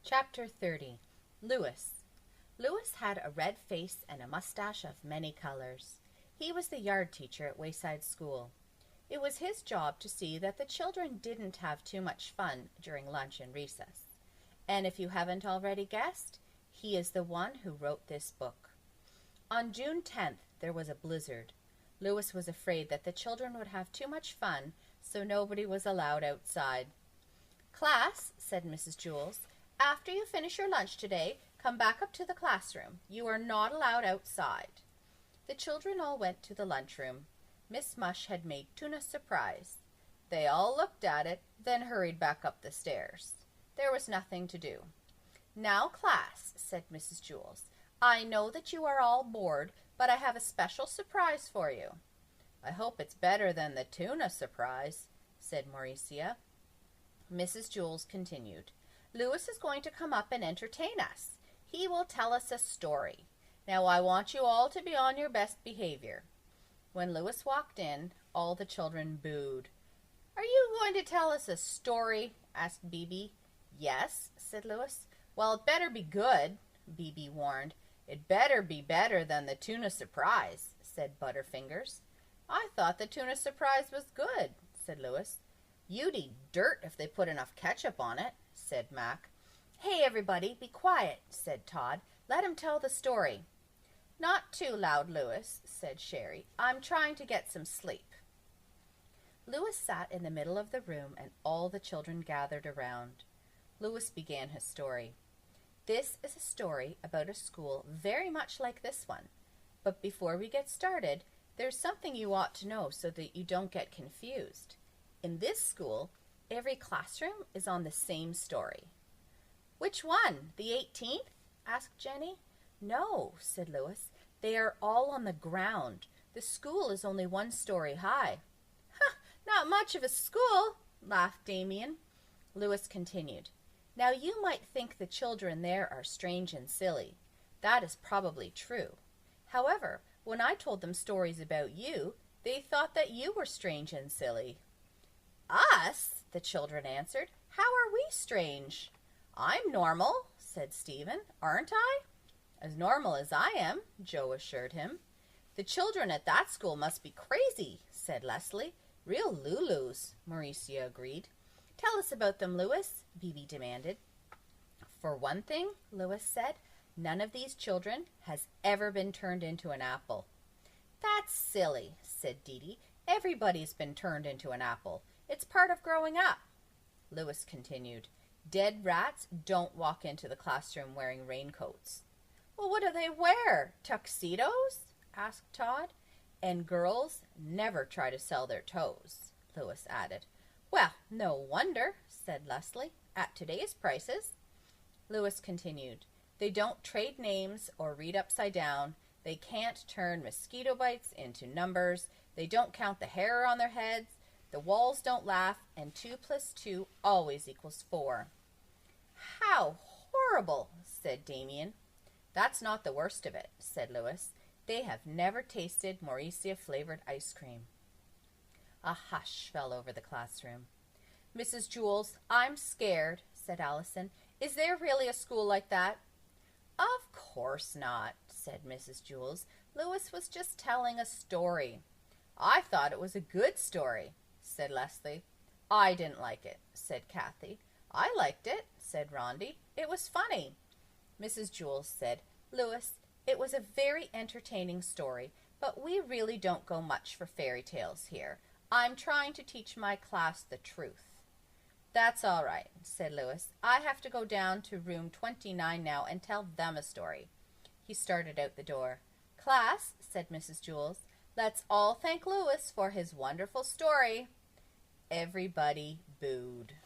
Chapter 30. Lewis. Lewis had a red face and a mustache of many colors. He was the yard teacher at Wayside School. It was his job to see that the children didn't have too much fun during lunch and recess. And if you haven't already guessed, he is the one who wrote this book. On June 10th, there was a blizzard. Lewis was afraid that the children would have too much fun, so nobody was allowed outside. "Class," said Mrs. Jules, "after you finish your lunch today, come back up to the classroom. You are not allowed outside." The children all went to the lunchroom. Miss Mush had made tuna surprise. They all looked at it, then hurried back up the stairs. There was nothing to do. "Now, class," said Mrs. Jules, "I know that you are all bored, but I have a special surprise for you." "I hope it's better than the tuna surprise," said Mauricia. Mrs. Jules continued, "Lewis is going to come up and entertain us. He will tell us a story. Now I want you all to be on your best behavior." When Lewis walked in, all the children booed. "Are you going to tell us a story?" asked Bebe. "Yes," said Lewis. "Well, it better be good," Bebe warned. "It better be better than the tuna surprise," said Butterfingers. "I thought the tuna surprise was good," said Lewis. "You'd eat dirt if they put enough ketchup on it," said Mac. "Hey, everybody, be quiet," said Todd. "Let him tell the story." "Not too loud, Lewis," said Sherry. "I'm trying to get some sleep." Lewis sat in the middle of the room, and all the children gathered around. Lewis began his story. "This is a story about a school very much like this one. But before we get started, there's something you ought to know so that you don't get confused. In this school, every classroom is on the same story." "Which one? The 18th?" asked Jenny. "No," said Lewis. "They are all on the ground. The school is only one story high." "Huh, not much of a school," laughed Damien. Lewis continued. "Now you might think the children there are strange and silly. That is probably true. However, when I told them stories about you, they thought that you were strange and silly." "Us?" the children answered. "How are we strange?" "I'm normal," said Stephen. "Aren't I?" "As normal as I am," Joe assured him. "The children at that school must be crazy," said Leslie. "Real Lulus," Mauricia agreed. "Tell us about them, Lewis," Bebe demanded. "For one thing," Lewis said, "none of these children has ever been turned into an apple." "That's silly," said Dee. "Everybody's been turned into an apple. It's part of growing up." Lewis continued. "Dead rats don't walk into the classroom wearing raincoats." "Well, what do they wear? Tuxedos?" asked Todd. "And girls never try to sell their toes," Lewis added. "Well, no wonder," said Leslie, "at today's prices." Lewis continued. "They don't trade names or read upside down. They can't turn mosquito bites into numbers. They don't count the hair on their heads. The walls don't laugh, and 2 + 2 always equals 4. "How horrible," said Damien. "That's not the worst of it," said Lewis. "They have never tasted Mauricia-flavored ice cream." A hush fell over the classroom. "Mrs. Jules, I'm scared," said Allison. "Is there really a school like that?" "Of course not," said Mrs. Jules. "Lewis was just telling a story." "I thought it was a good story," said Leslie. "I didn't like it," said Kathy. "I liked it," said Rondi. "It was funny." Mrs. Jules said, "Lewis, it was a very entertaining story, but we really don't go much for fairy tales here. I'm trying to teach my class the truth." "That's all right," said Lewis. "I have to go down to room 29 now and tell them a story." He started out the door. "Class," said Mrs. Jules, "let's all thank Lewis for his wonderful story." Everybody booed.